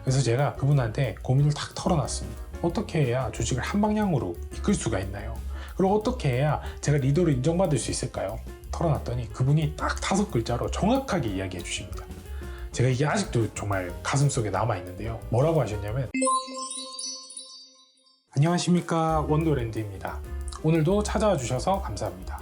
그래서 제가 그분한테 고민을 탁 털어놨습니다. 어떻게 해야 조직을 한 방향으로 이끌 수가 있나요? 그리고 어떻게 해야 제가 리더로 인정받을 수 있을까요? 털어놨더니 그분이 딱 5글자로 정확하게 이야기해 주십니다. 제가 이게 아직도 정말 가슴속에 남아있는데요. 뭐라고 하셨냐면, 안녕하십니까, 원더랜드입니다. 오늘도 찾아와 주셔서 감사합니다.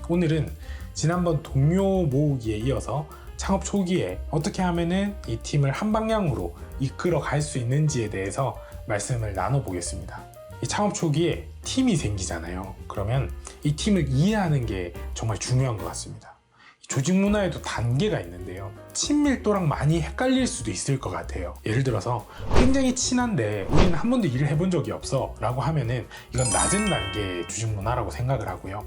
오늘은 지난번 동료 모으기에 이어서 창업 초기에 어떻게 하면은 이 팀을 한 방향으로 이끌어 갈 수 있는지에 대해서 말씀을 나눠보겠습니다. 이 창업 초기에 팀이 생기잖아요. 그러면 이 팀을 이해하는 게 정말 중요한 것 같습니다. 조직 문화에도 단계가 있는데요. 친밀도랑 많이 헷갈릴 수도 있을 것 같아요. 예를 들어서 굉장히 친한데 우리는 한 번도 일을 해본 적이 없어 라고 하면은 이건 낮은 단계의 조직 문화라고 생각을 하고요.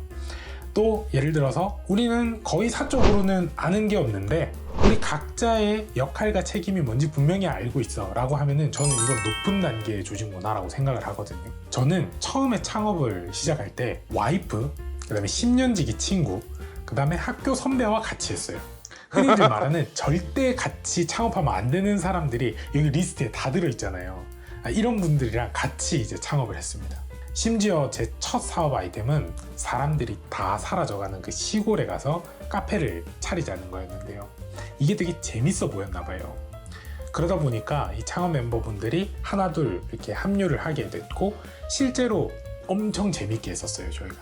또 예를 들어서 우리는 거의 사적으로는 아는 게 없는데 우리 각자의 역할과 책임이 뭔지 분명히 알고 있어 라고 하면은 저는 이건 높은 단계의 조직 문화라고 생각을 하거든요. 저는 처음에 창업을 시작할 때 와이프, 그 다음에 10년지기 친구, 그 다음에 학교 선배와 같이 했어요. 흔히들 말하는 절대 같이 창업하면 안 되는 사람들이 여기 리스트에 다 들어있잖아요. 이런 분들이랑 같이 이제 창업을 했습니다. 심지어 제 첫 사업 아이템은 사람들이 다 사라져가는 그 시골에 가서 카페를 차리자는 거였는데요. 이게 되게 재밌어 보였나 봐요. 그러다 보니까 이 창업 멤버분들이 하나둘 이렇게 합류를 하게 됐고 실제로 엄청 재밌게 했었어요. 저희가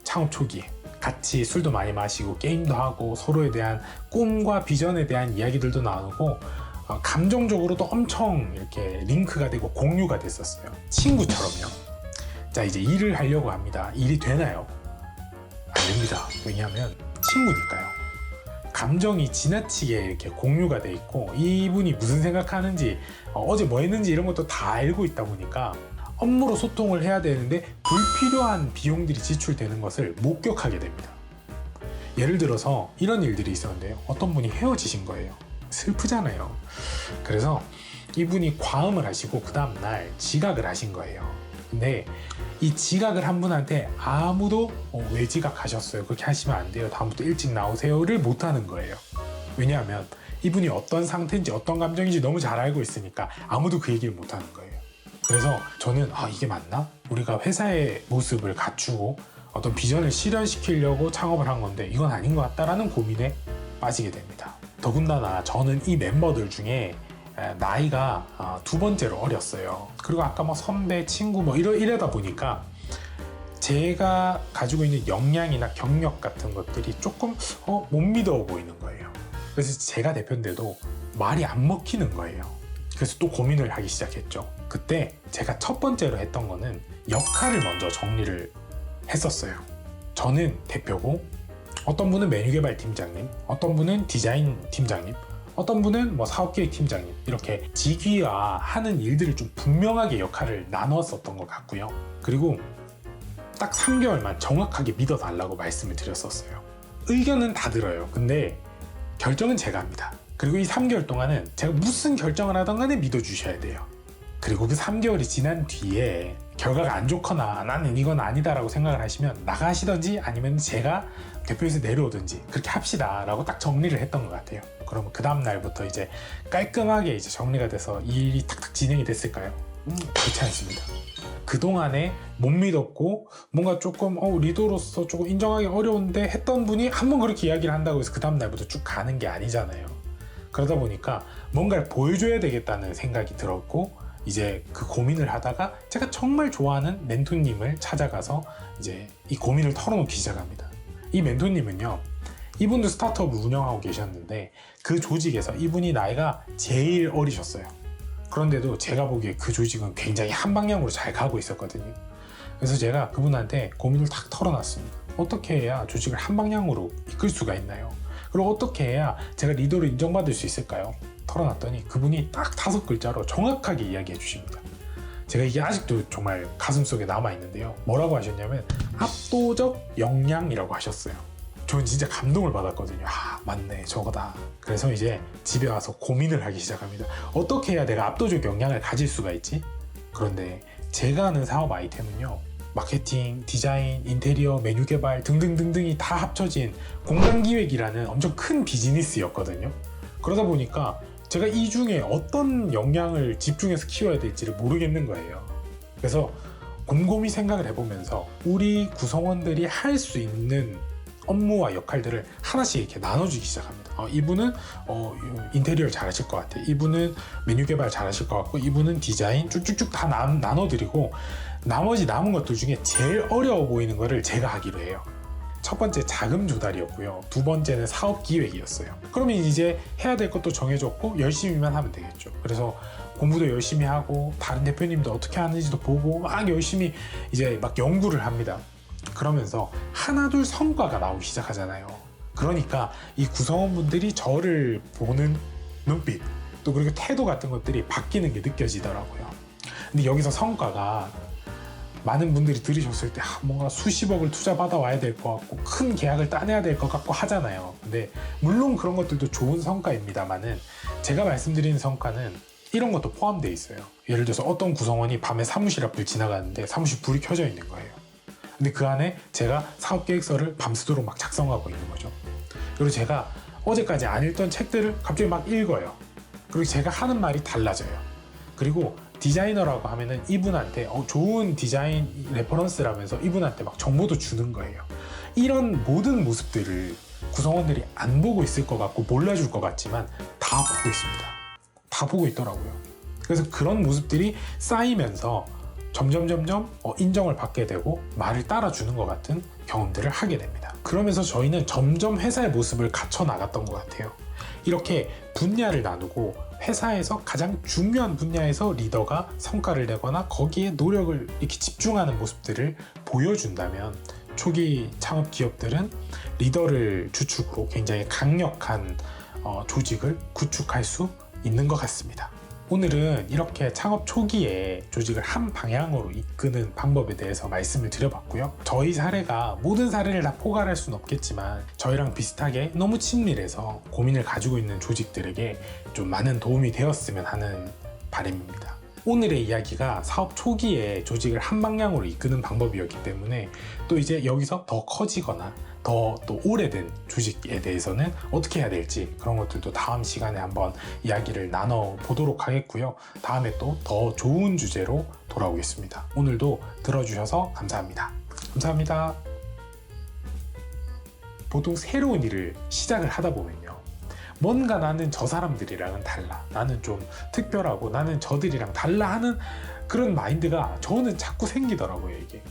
창업 초기에 같이 술도 많이 마시고 게임도 하고 서로에 대한 꿈과 비전에 대한 이야기들도 나누고 감정적으로도 엄청 이렇게 링크가 되고 공유가 됐었어요. 친구처럼요. 자, 이제 일을 하려고 합니다. 일이 되나요? 안 됩니다. 왜냐하면 친구니까요. 감정이 지나치게 이렇게 공유가 돼 있고 이분이 무슨 생각하는지 어제 뭐 했는지 이런 것도 다 알고 있다 보니까 업무로 소통을 해야 되는데 불필요한 비용들이 지출되는 것을 목격하게 됩니다. 예를 들어서 이런 일들이 있었는데요. 어떤 분이 헤어지신 거예요. 슬프잖아요. 그래서 이분이 과음을 하시고 그 다음날 지각을 하신 거예요. 근데 이 지각을 한 분한테 아무도 왜 지각하셨어요? 그렇게 하시면 안 돼요. 다음부터 일찍 나오세요를 못하는 거예요. 왜냐하면 이분이 어떤 상태인지 어떤 감정인지 너무 잘 알고 있으니까 아무도 그 얘기를 못하는 거예요. 그래서 저는 이게 맞나? 우리가 회사의 모습을 갖추고 어떤 비전을 실현시키려고 창업을 한 건데 이건 아닌 것 같다라는 고민에 빠지게 됩니다. 더군다나 저는 이 멤버들 중에 나이가 2번째로 어렸어요. 그리고 아까 뭐 선배, 친구 뭐 이러다 보니까 제가 가지고 있는 역량이나 경력 같은 것들이 조금 못 믿어 보이는 거예요. 그래서 제가 대표인데도 말이 안 먹히는 거예요. 그래서 또 고민을 하기 시작했죠. 그때 제가 첫 번째로 했던 거는 역할을 먼저 정리를 했었어요. 저는 대표고 어떤 분은 메뉴 개발 팀장님, 어떤 분은 디자인 팀장님, 어떤 분은 뭐 사업계획 팀장님, 이렇게 직위화하는 일들을 좀 분명하게 역할을 나눴었던 것 같고요. 그리고 딱 3개월만 정확하게 믿어달라고 말씀을 드렸었어요. 의견은 다 들어요. 근데 결정은 제가 합니다. 그리고 이 3개월 동안은 제가 무슨 결정을 하던 간에 믿어주셔야 돼요. 그리고 그 3개월이 지난 뒤에 결과가 안 좋거나 나는 이건 아니다라고 생각을 하시면 나가시든지 아니면 제가 대표에서 내려오든지 그렇게 합시다 라고 딱 정리를 했던 것 같아요. 그러면 그 다음 날부터 이제 깔끔하게 이제 정리가 돼서 일이 탁탁 진행이 됐을까요? 그렇지 않습니다. 그동안에 못 믿었고 뭔가 조금 리더로서 조금 인정하기 어려운데 했던 분이 한번 그렇게 이야기를 한다고 해서 그 다음 날부터 쭉 가는 게 아니잖아요. 그러다 보니까 뭔가를 보여줘야 되겠다는 생각이 들었고 이제 그 고민을 하다가 제가 정말 좋아하는 멘토님을 찾아가서 이제 이 고민을 털어놓기 시작합니다. 이 멘토님은요, 이분도 스타트업을 운영하고 계셨는데 그 조직에서 이분이 나이가 제일 어리셨어요. 그런데도 제가 보기에 그 조직은 굉장히 한 방향으로 잘 가고 있었거든요. 그래서 제가 그분한테 고민을 탁 털어놨습니다. 어떻게 해야 조직을 한 방향으로 이끌 수가 있나요? 그리고 어떻게 해야 제가 리더로 인정받을 수 있을까요? 털어놨더니 그분이 딱 5글자로 정확하게 이야기해 주십니다. 제가 이게 아직도 정말 가슴속에 남아있는데요. 뭐라고 하셨냐면 압도적 역량이라고 하셨어요. 저는 진짜 감동을 받았거든요. 맞네, 저거다. 그래서 이제 집에 와서 고민을 하기 시작합니다. 어떻게 해야 내가 압도적 역량을 가질 수가 있지? 그런데 제가 하는 사업 아이템은요, 마케팅, 디자인, 인테리어, 메뉴 개발 등등등등이 다 합쳐진 공간기획이라는 엄청 큰 비즈니스였거든요. 그러다 보니까 제가 이 중에 어떤 역량을 집중해서 키워야 될지를 모르겠는 거예요. 그래서 곰곰이 생각을 해보면서 우리 구성원들이 할 수 있는 업무와 역할들을 하나씩 이렇게 나눠주기 시작합니다. 이분은 인테리어를 잘하실 것 같아. 이분은 메뉴 개발 잘하실 것 같고, 이분은 디자인 쭉쭉쭉 다 나눠드리고, 나머지 남은 것들 중에 제일 어려워 보이는 거를 제가 하기로 해요. 첫 번째 자금 조달이었고요. 두 번째는 사업 기획이었어요. 그러면 이제 해야 될 것도 정해졌고 열심히만 하면 되겠죠. 그래서 공부도 열심히 하고 다른 대표님도 어떻게 하는지도 보고 막 열심히 이제 막 연구를 합니다. 그러면서 하나둘 성과가 나오기 시작하잖아요. 그러니까 이 구성원분들이 저를 보는 눈빛, 또 그리고 태도 같은 것들이 바뀌는 게 느껴지더라고요. 근데 여기서 성과가 많은 분들이 들으셨을 때 뭔가 수십억을 투자받아 와야 될 것 같고 큰 계약을 따내야 될 것 같고 하잖아요. 근데 물론 그런 것들도 좋은 성과입니다만은 제가 말씀드리는 성과는 이런 것도 포함되어 있어요. 예를 들어서 어떤 구성원이 밤에 사무실 앞을 지나가는데 사무실 불이 켜져 있는 거예요. 근데 그 안에 제가 사업계획서를 밤새도록 막 작성하고 있는 거죠. 그리고 제가 어제까지 안 읽던 책들을 갑자기 막 읽어요. 그리고 제가 하는 말이 달라져요. 그리고 디자이너라고 하면은 이분한테 좋은 디자인 레퍼런스라면서 이분한테 막 정보도 주는 거예요. 이런 모든 모습들을 구성원들이 안 보고 있을 것 같고 몰라줄 것 같지만 다 보고 있습니다. 다 보고 있더라고요. 그래서 그런 모습들이 쌓이면서 점점 인정을 받게 되고 말을 따라주는 것 같은 경험들을 하게 됩니다. 그러면서 저희는 점점 회사의 모습을 갖춰 나갔던 것 같아요. 이렇게 분야를 나누고 회사에서 가장 중요한 분야에서 리더가 성과를 내거나 거기에 노력을 이렇게 집중하는 모습들을 보여준다면 초기 창업 기업들은 리더를 주축으로 굉장히 강력한 조직을 구축할 수 있는 것 같습니다. 오늘은 이렇게 창업 초기에 조직을 한 방향으로 이끄는 방법에 대해서 말씀을 드려봤고요. 저희 사례가 모든 사례를 다 포괄할 수는 없겠지만 저희랑 비슷하게 너무 친밀해서 고민을 가지고 있는 조직들에게 좀 많은 도움이 되었으면 하는 바람입니다. 오늘의 이야기가 사업 초기에 조직을 한 방향으로 이끄는 방법이었기 때문에 또 이제 여기서 더 커지거나 더 또 오래된 조직에 대해서는 어떻게 해야 될지 그런 것들도 다음 시간에 한번 이야기를 나눠보도록 하겠고요. 다음에 또 더 좋은 주제로 돌아오겠습니다. 오늘도 들어주셔서 감사합니다. 감사합니다. 보통 새로운 일을 시작을 하다 보면요. 뭔가 나는 저 사람들이랑은 달라. 나는 좀 특별하고 나는 저들이랑 달라 하는 그런 마인드가 저는 자꾸 생기더라고요, 이게.